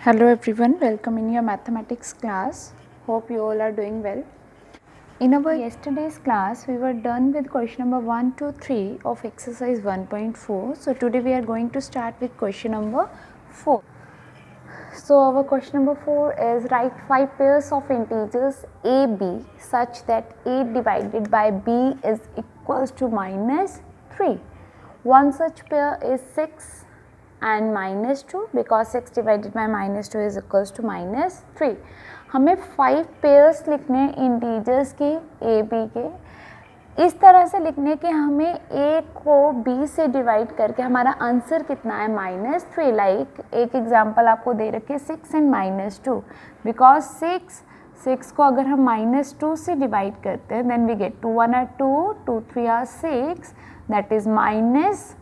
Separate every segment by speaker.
Speaker 1: Hello everyone, welcome in your mathematics class. Hope you all are doing well. In our yesterday's class, we were done with question number 1 to 3 of exercise 1.4. So today we are going to start with question number 4. So our question number 4 is write 5 pairs of integers a, b such that a divided by b is equals to minus 3. One such pair is 6 and minus 2 because 6 divided by minus 2 is equals to minus 3. हमें 5 pairs लिखने integers के a b के, इस तरह से लिखने के हमें a को b से डिवाइड करके हमारा आंसर कितना है माइनस 3. लाइक एक एग्जांपल आपको दे रखे 6 एंड माइनस 2 बिकॉज 6 को अगर हम माइनस 2 से डिवाइड करते हैं then we get 2 1 are 2 2 3 are 6 that is minus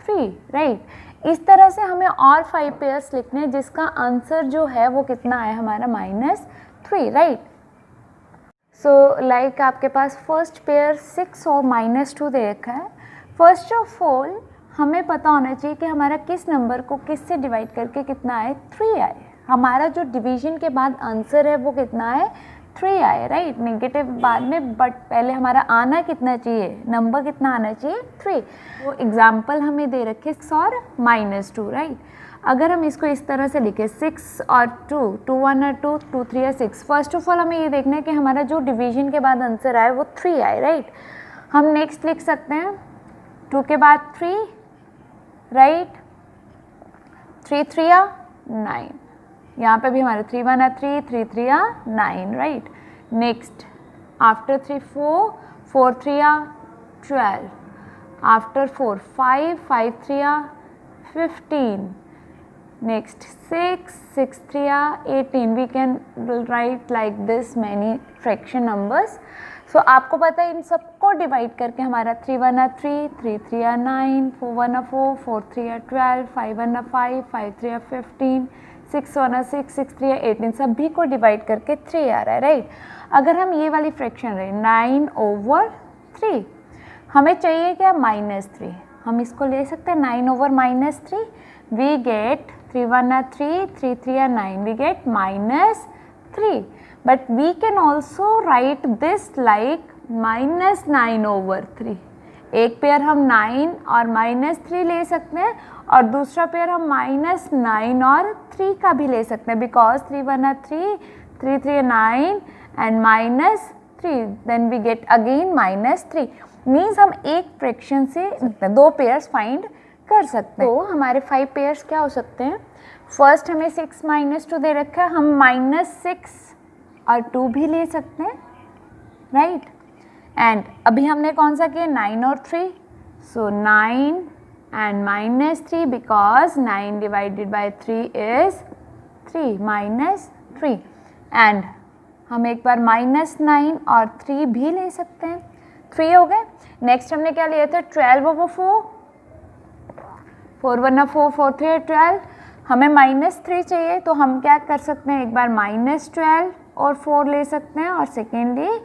Speaker 1: 3 right. इस तरह से हमें और 5 पेयर्स लिखने हैं जिसका आंसर जो है वो कितना है हमारा माइनस 3 राइट. सो लाइक आपके पास फर्स्ट पेयर 6 और माइनस 2 दे रखा है. फर्स्ट ऑफ ऑल हमें पता होना चाहिए कि हमारा किस नंबर को किस से डिवाइड करके कितना आए 3 आए. हमारा जो डिवीजन के बाद आंसर है वो कितना है 3 आए राइट. नेगेटिव बाद में बट पहले हमारा आना कितना चाहिए, नंबर कितना आना चाहिए 3. वो एग्जाम्पल हमें दे रखे 6 और माइनस 2 राइट. अगर हम इसको इस तरह से लिखे 6 और 2 2 1 और 2 2 3 और 6. फर्स्ट ऑफ ऑल हमें ये देखना है कि हमारा जो डिवीजन के बाद आंसर आए वो 3 आए राइट. हम नेक्स्ट लिख सकते हैं 2 के बाद 3 राइट. 3 3 9. यहाँ पे भी हमारे 3 1 are 3 3 3 are 9 right. Next after 3 4 4 3 are 12. After 4 5 5 3 are 15. Next 6 6 3 are 18. We can write like this many fraction numbers. So आपको पता है इन सबको डिवाइड करके हमारा 3 1 are 3 3 3 are 9 4 1 are 4 4 3 are 12 5 1 are 5 5 3 are 15 6 1 are 6 6 3 are 18. सभी को डिवाइड करके 3 आ रहा है राइट. अगर हम ये वाली फ्रैक्शन रहे 9/3 हमें चाहिए क्या माइनस 3. हम इसको ले सकते हैं 9/-3. We get 3 1 are 3 3 3 are 9. We get minus 3. But we can also write this like minus 9/3. एक पेयर हम 9 और माइनस 3 ले सकते हैं और दूसरा पेयर हम माइनस 9 और 3 का भी ले सकते हैं because 3 1 are 3 3 3 are 9 and minus 3. Then we get again minus 3. Means हम एक फ्रैक्शन से 2 पेयर्स फाइंड कर सकते हैं. तो हमारे 5 पेयर्स क्या हो सकते हैं. फर्स्ट हमें 6 माइनस 2 दे रखा है. हम माइनस 6 और 2 भी ले सकते हैं राइट. एंड अभी हमने कौन सा किया 9 और 3. सो 9 and minus 3 because 9 divided by 3 is 3 minus 3. and हम एक बार माइनस 9 और 3 भी ले सकते हैं. 3 हो गए. नेक्स्ट हमने क्या लिया था 12/4 4 1 are 4 4 3 are 12. हमें माइनस 3 चाहिए तो हम क्या कर सकते हैं एक बार माइनस 12 और 4 ले सकते हैं और सेकेंडली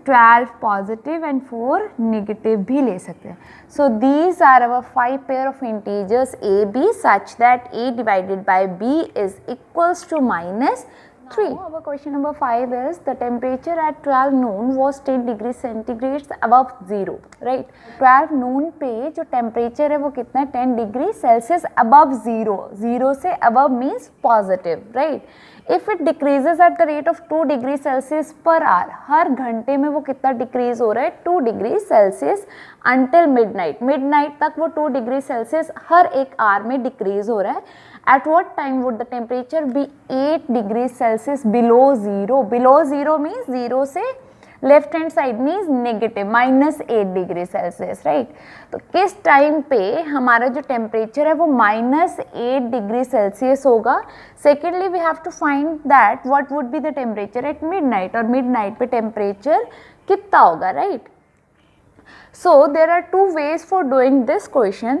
Speaker 1: 12 पॉजिटिव एंड 4 नेगेटिव भी ले सकते हैं. So these are our 5 pair of integers a b such that a divided by b is equals to minus 3. Our question number 5 is the temperature at 12 noon was 10 degree centigrade above 0 right. 12 noon पे जो temperature है वो कितना है 10 degree Celsius above 0. 0 से above means positive right. If it decreases at the rate of 2 degree Celsius per hour, हर घंटे में वो कितना डिक्रीज हो रहा है 2 डिग्री सेल्सियस अंटिल मिडनाइट तक वो 2 डिग्री सेल्सियस हर एक आवर में डिक्रीज हो रहा है. At what time would the temperature be 8 degrees Celsius below 0? Below 0 means 0 से left hand side means negative -8 degree Celsius right. तो किस टाइम पे हमारा जो टेम्परेचर है वो -8 डिग्री सेल्सियस होगा. Secondly we have to find that what would be the temperature at midnight. और मिडनाइट पे टेम्परेचर कितना होगा right. So there are 2 ways for doing this question.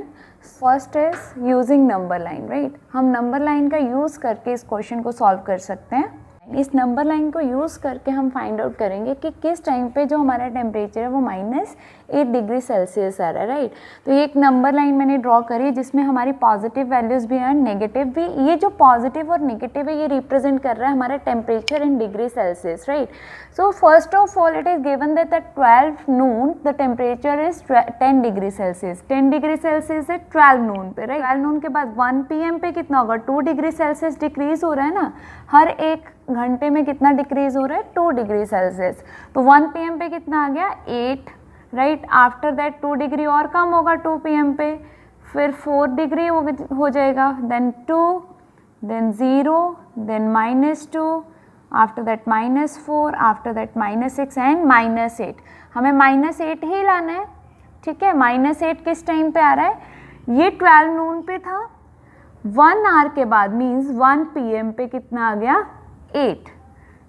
Speaker 1: First is using number line right. हम number line का use करके इस question को solve कर सकते हैं. इस नंबर लाइन को यूज़ करके हम फाइंड आउट करेंगे कि किस टाइम पे जो हमारा टेम्परेचर है वो -8 डिग्री सेल्सियस आ रहा है, राइट। तो ये एक नंबर लाइन मैंने ड्रॉ करी जिसमें हमारी पॉजिटिव वैल्यूज़ भी हैं, नेगेटिव भी। ये जो पॉजिटिव और नेगेटिव है ये रिप्रेजेंट कर रहा है हमारा temperature in degree Celsius, right. So first of all it is given that at 12 Noon the temperature is 10 degree Celsius. 10 degree Celsius है 12 नून पे, राइट। 12 नून के बाद 1 PM पे कितना होगा, 2 डिग्री सेल्सियस डिक्रीज हो रहा है ना, हर एक घंटे में कितना डिक्रीज हो रहा है, 2 डिग्री सेल्सियस। तो 1 PM पे कितना आ गया, 8, राइट। आफ्टर दैट 2 डिग्री और कम होगा 2 PM पे, फिर 4 डिग्री हो जाएगा, then 2, then 0, then -2, after that -4, after that -6 and -8। हमें -8 ही लाना है, ठीक है। -8 किस टाइम पे आ रहा है, ये 12 नून पे था, 1 आवर के बाद मीन्स 1 PM पे कितना आ गया, 8।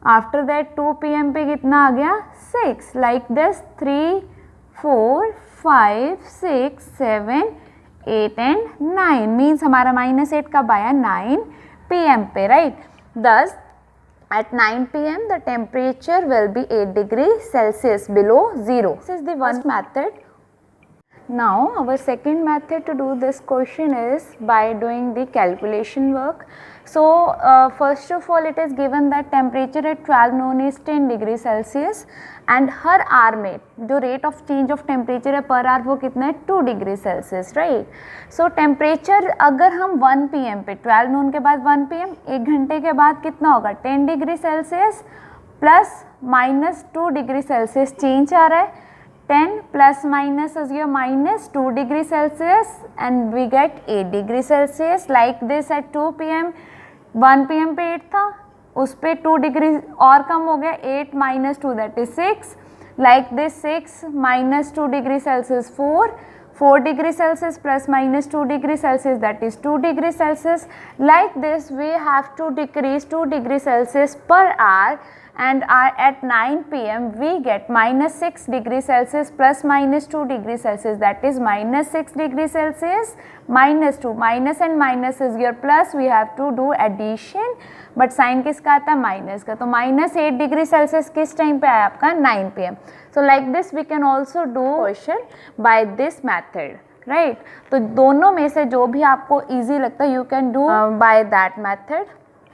Speaker 1: आफ्टर दैट 2 PM पे कितना आ गया, 6। लाइक दिस 3, 4, 5, 6, 7, 8 एंड 9 मीन्स हमारा -8 कब आया, 9 PM पे, right. Thus at 9 PM the temperature will be 8 degrees Celsius below 0. This is the first method. Now our second method to do this question is by doing the calculation work. So first of all it is given that temperature at 12 noon is 10 degree Celsius and हर hour में जो rate of change of temperature है per hour वो कितना है, 2 degree Celsius, right. So temperature अगर हम 1 PM पे, 12 नून के बाद 1 PM, 1 घंटे के बाद कितना होगा, 10 degree Celsius plus -2 degree Celsius change आ रहा है। 10 plus minus is your -2 degree Celsius and we get 8 degree Celsius. Like this at 2 PM, 1 PM पे 8 था, उस पे 2 डिग्री और कम हो गया, 8 - 2 that is 6. Like this 6 - 2 degree Celsius 4 degree Celsius plus -2 degree Celsius that is 2 degree Celsius. Like this we have to decrease 2 degree Celsius per hour and at 9 PM we get -6 degree Celsius plus -2 degree Celsius that is -6 degree Celsius -2, minus and minus is your plus, we have to do addition but sign किसका आता है, minus का। तो -8 degree Celsius किस time पे आया आपका, 9 PM. So like this we can also do question by this method, right? तो दोनों में से जो भी आपको easy लगता है you can do by that method.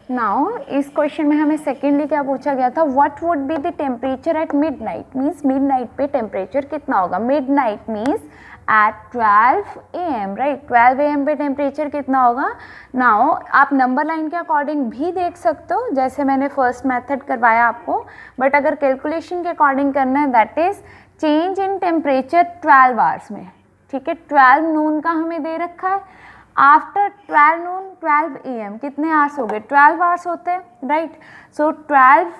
Speaker 1: Now इस क्वेश्चन में हमें सेकेंडली क्या पूछा गया था, what would be the temperature at midnight, means midnight पे टेम्परेचर कितना होगा। Midnight means at 12 AM, right. 12 AM पे टेम्परेचर कितना होगा। नाउ आप नंबर लाइन के अकॉर्डिंग भी देख सकते हो जैसे मैंने फर्स्ट मेथड करवाया आपको, बट अगर कैलकुलेशन के अकॉर्डिंग करना है that is change in temperature 12 hours में, ठीक है। 12 नून का हमें दे रखा है, आफ्टर 12 नून 12 AM कितने आवर्स हो गए, 12 आवर्स होते हैं, राइट। सो 12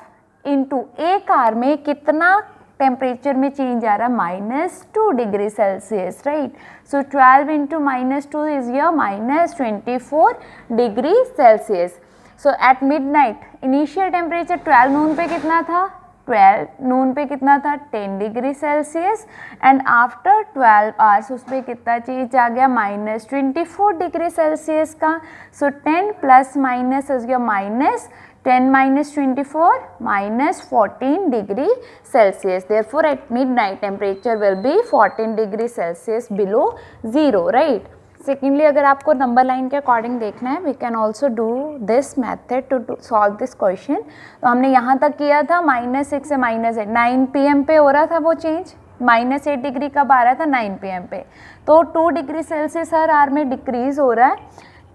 Speaker 1: इंटू एक आवर में कितना टेम्परेचर में चेंज आ रहा है, -2 degree Celsius, right. So 12 into -2 is your -24 degree Celsius. So at mid night initial temperature 12 नून पे कितना था, 12 नून पे कितना था, 10 degree Celsius and after 12 hours उस पर कितना चेंज आ गया, -24 डिग्री सेल्सियस का। So 10 plus minus is your -10 - 24 -14 degree Celsius. Therefore at midnight temperature will be 14 degree Celsius below 0, right. Secondly अगर आपको नंबर लाइन के अकॉर्डिंग देखना है we can also do this method to solve this question. तो हमने यहाँ तक किया था -6 से -8, 9 PM पे हो रहा था वो चेंज, -8 डिग्री कब आ रहा था, 9 PM पे। तो 2 डिग्री सेल्सियस हर आवर में डिक्रीज हो रहा है,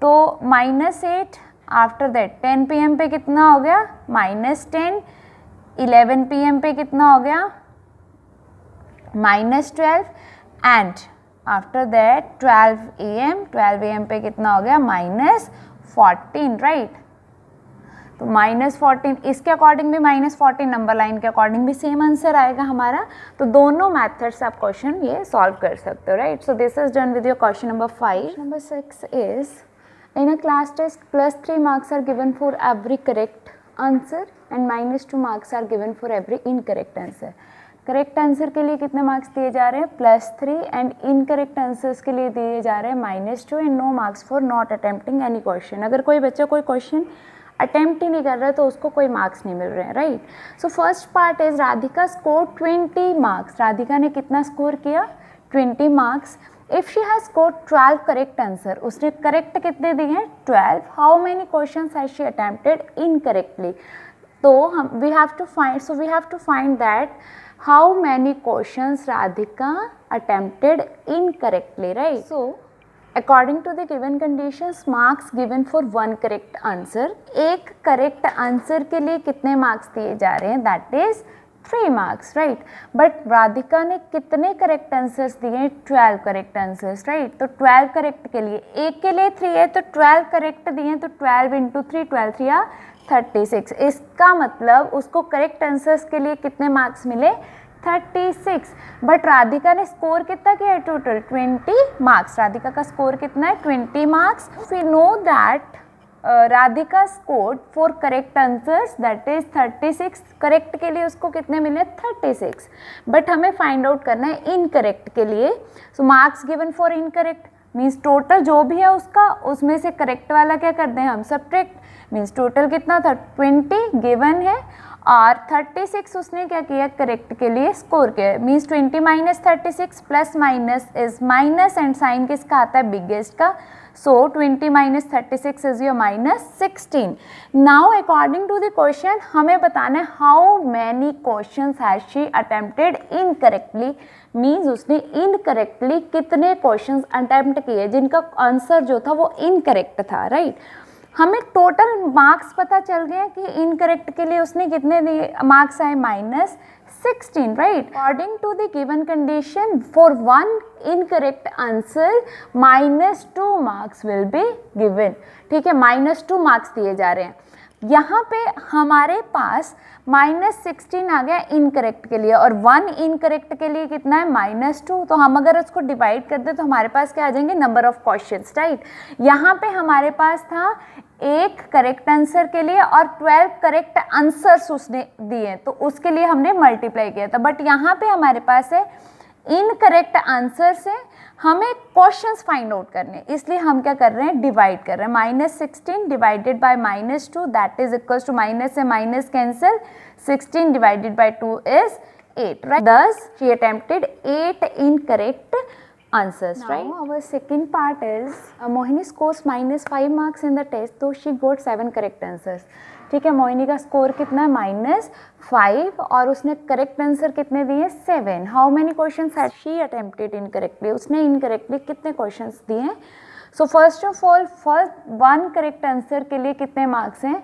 Speaker 1: तो -8 आफ्टर दैट 10 PM पे कितना हो गया, -10, 11 PM पे कितना हो गया, -12 एंड आफ्टर दैट 12 AM पे कितना हो गया, -14, राइट। तो -14 इसके अकॉर्डिंग भी -14, नंबर लाइन के अकॉर्डिंग भी सेम आंसर आएगा हमारा। तो दोनों मेथड से आप क्वेश्चन ये सॉल्व कर सकते हो, right. So this is done with your question number 5. Number 6 is in a class test +3 marks are given for every correct answer and -2 marks are given for every incorrect answer. Correct answer के लिए कितने marks दिए जा रहे हैं, +3 and incorrect answers के लिए दिए जा रहे हैं -2 and no marks for not attempting any question. अगर कोई बच्चा कोई क्वेश्चन अटेम्प्ट ही नहीं कर रहा है तो उसको कोई मार्क्स नहीं मिल रहे हैं, right. So first part is Radhika score 20 marks. Radhika ने कितना स्कोर किया? 20 marks. If she has score 12 correct answer, उसने करेक्ट कितने दिए हैं? 12। How many questions has she attempted incorrectly? तो हम we have to find that how many questions Radhika attempted incorrectly, right. So according to the given conditions, marks given for one correct answer, एक correct answer के लिए कितने marks दिए जा रहे हैं? that is 3 marks, right। but Radhika ने कितने correct answers दिए? 12 correct answers, right। तो 12 correct के लिए, एक के लिए 3 है तो 12 correct दिए तो 12 into 3, 12 3 या 36। इसका मतलब उसको correct answers के लिए कितने marks मिले? 36। बट राधिका ने स्कोर कितना किया है? Total 20 marks. राधिका का स्कोर कितना है? 20 marks. We know that Radhika scored for correct answers that is 36। Correct के लिए उसको कितने मिले? 36। बट हमें फाइंड आउट करना है इनकरेक्ट के लिए। So marks given for incorrect means total जो भी है उसका, उसमें से करेक्ट वाला क्या कर दें हम? सब्ट्रैक्ट। मीन्स टोटल कितना था? 20 गिवन है और 36 उसने क्या किया? करेक्ट के लिए स्कोर किया। Means 20 minus 36 plus minus is minus and sign किसका आता है? बिगेस्ट का। So 20 minus 36 is your minus 16। Now according to the question हमें बताना है how many questions has she attempted incorrectly. Means उसने इनकरेक्टली कितने क्वेश्चंस अटेम्प्ट किए जिनका आंसर जो था वो इनकरेक्ट था, राइट। हमें टोटल मार्क्स पता चल गया कि इनकरेक्ट के लिए उसने कितने दिए मार्क्स आए? Minus 16, right. According to the given condition for one incorrect answer -2 marks will be given. ठीक है, -2 मार्क्स दिए जा रहे हैं। यहाँ पे हमारे पास -16 आ गया इनकरेक्ट के लिए और 1 इनकरेक्ट के लिए कितना है? -2। तो हम अगर उसको डिवाइड कर दें तो हमारे पास क्या आ जाएंगे? Number of questions, right. यहाँ पे हमारे पास था 1 करेक्ट आंसर के लिए और 12 करेक्ट आंसर्स उसने दिए तो उसके लिए हमने मल्टीप्लाई किया था। बट यहाँ पे हमारे पास है इनकरेक्ट आंसर से हमें क्वेश्चंस फाइंड आउट करने, इसलिए हम क्या कर रहे हैं? डिवाइड कर रहे हैं। -16 divided by -2 that is equals to minus से माइनस कैंसिल, 16 डिवाइडेड बाय 2 इज 8, right। Thus she attempted 8 incorrect answers, right। Now our second part is Mohini scores -5 marks in the test, so she got 7 correct answers। ठीक है, मोहिनी का score कितना है? -5 और उसने correct answer कितने दिए? 7। How many questions had she attempted incorrectly? उसने इनकरेक्टली कितने क्वेश्चंस दिए हैं? So first of all first 1 correct answer के लिए कितने मार्क्स हैं?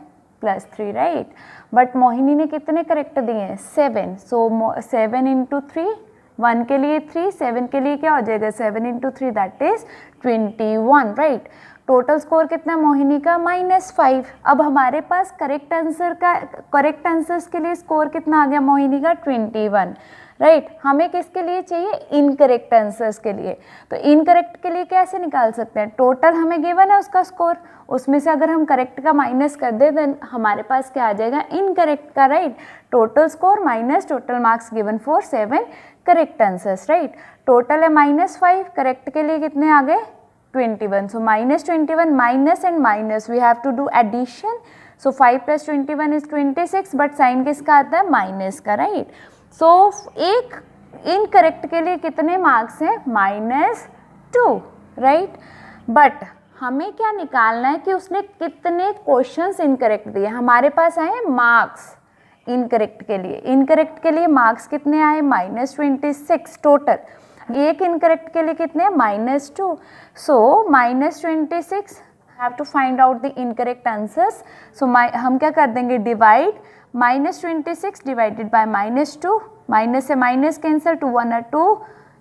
Speaker 1: +3, राइट। बट मोहिनी ने कितने करेक्ट दिए हैं? 7। सो 7 इंटू 3, 1 के लिए 3, 7 के लिए क्या हो जाएगा? 7 into 3 that is 21, right. Total score कितना मोहिनी का? -5। अब हमारे पास करेक्ट आंसर्स के लिए स्कोर कितना आ गया मोहिनी का? 21, राइट। हमें किसके लिए चाहिए? इनकरेक्ट आंसर्स के लिए। तो इनकरेक्ट के लिए कैसे निकाल सकते हैं? टोटल हमें गिवन है उसका स्कोर, उसमें से अगर हम करेक्ट का माइनस कर दें देन हमारे पास क्या आ जाएगा? इनकरेक्ट का, right. Total score minus total marks given for 7 correct answers, right. Total है -5, करेक्ट के लिए कितने आ गए? 21। So -21 minus and minus we have to do addition. So 5 plus 21 is 26, but sign किसका आता है? माइनस का, राइट। सो एक इनकरेक्ट के लिए कितने मार्क्स हैं? -2, राइट। बट हमें क्या निकालना है कि उसने कितने क्वेश्चंस इनकरेक्ट दिए। हमारे पास आए मार्क्स इनकरेक्ट के लिए। इनकरेक्ट के लिए मार्क्स कितने आए? -26 टोटल। एक इनकरेक्ट के लिए कितने? -2। So -26 have to find out the incorrect answers. So हम क्या कर देंगे? डिवाइड -26 डिवाइडेड बाय -2, माइनस से माइनस कैंसिल, 2 1 और 2,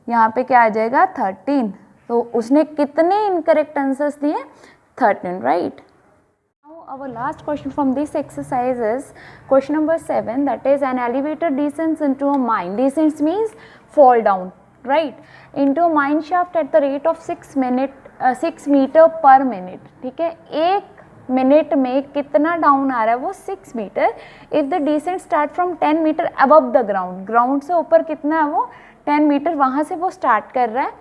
Speaker 1: यहाँ पे क्या आ जाएगा? 13। तो उसने कितने इनकरेक्ट आंसर्स दिए? 13, right. Our last question from this exercise is question number 7, that is an elevator descends into a mine. Descends means fall down, right, into a mine shaft at the rate of 6 meter per minute. ठीक है, 1 minute में कितना down आ रहा है? वो 6 meter. If the descent start from 10 meter above the ground, ground से ऊपर कितना है वो? 10 मीटर वहाँ से वो स्टार्ट कर रहा है.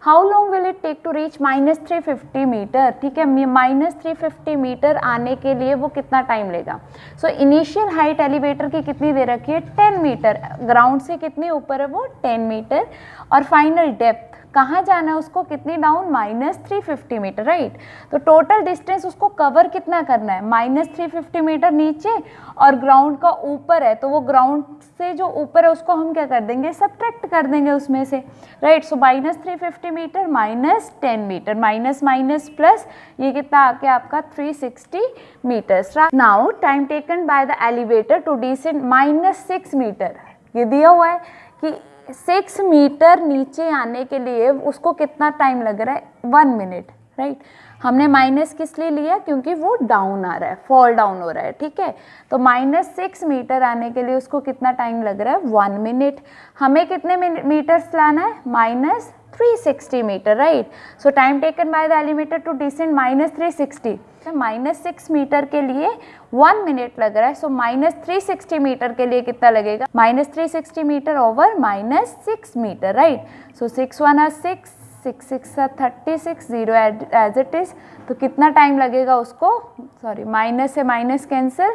Speaker 1: How long will it take to reach -350 meter. ठीक है, -350 मीटर आने के लिए वो कितना टाइम लेगा. सो इनिशियल हाइट एलिवेटर की कितनी दे रखी है, 10 मीटर. ग्राउंड से कितनी ऊपर है वो, 10 मीटर. और फाइनल डेप्थ कहाँ जाना है उसको, कितनी डाउन, -350 मीटर, राइट. तो टोटल डिस्टेंस उसको कवर कितना करना है, -350 मीटर नीचे और ग्राउंड का ऊपर है, तो वो ग्राउंड से जो ऊपर है उसको हम क्या कर देंगे, सब्ट्रैक्ट कर देंगे उसमें से, right. So -350 meter -10 meter, minus minus plus, ये कितना आ गया आपका 360 meters. Now time taken by the elevator to descend -6 meter. ये दिया हुआ है कि 6 मीटर नीचे आने के लिए उसको कितना टाइम लग रहा है, 1 मिनट, राइट. हमने माइनस किस लिए लिया, क्योंकि वो डाउन आ रहा है, फॉल डाउन हो रहा है. ठीक है, तो -6 मीटर आने के लिए उसको कितना टाइम लग रहा है, 1 मिनट. हमें कितने मीटर्स लाना है, -360 meter, right. So time taken by the elevator to descend -360. -6 meter के लिए 1 मिनट लग रहा है. सो -360 मीटर के लिए कितना लगेगा, -360 meter over -6 meter, right. So 6 1 are 6, 6 6 are 36, 0 as it is. तो कितना टाइम लगेगा उसको, सॉरी माइनस से minus cancel,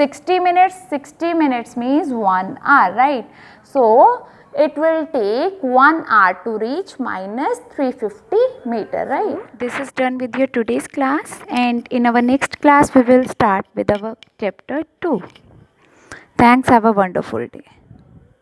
Speaker 1: 60 minutes. 60 minutes means 1 hour, right. So it will take 1 hour to reach -350 meter, right. This is done with your today's class, and in our next class we will start with our chapter 2. Thanks, have a wonderful day.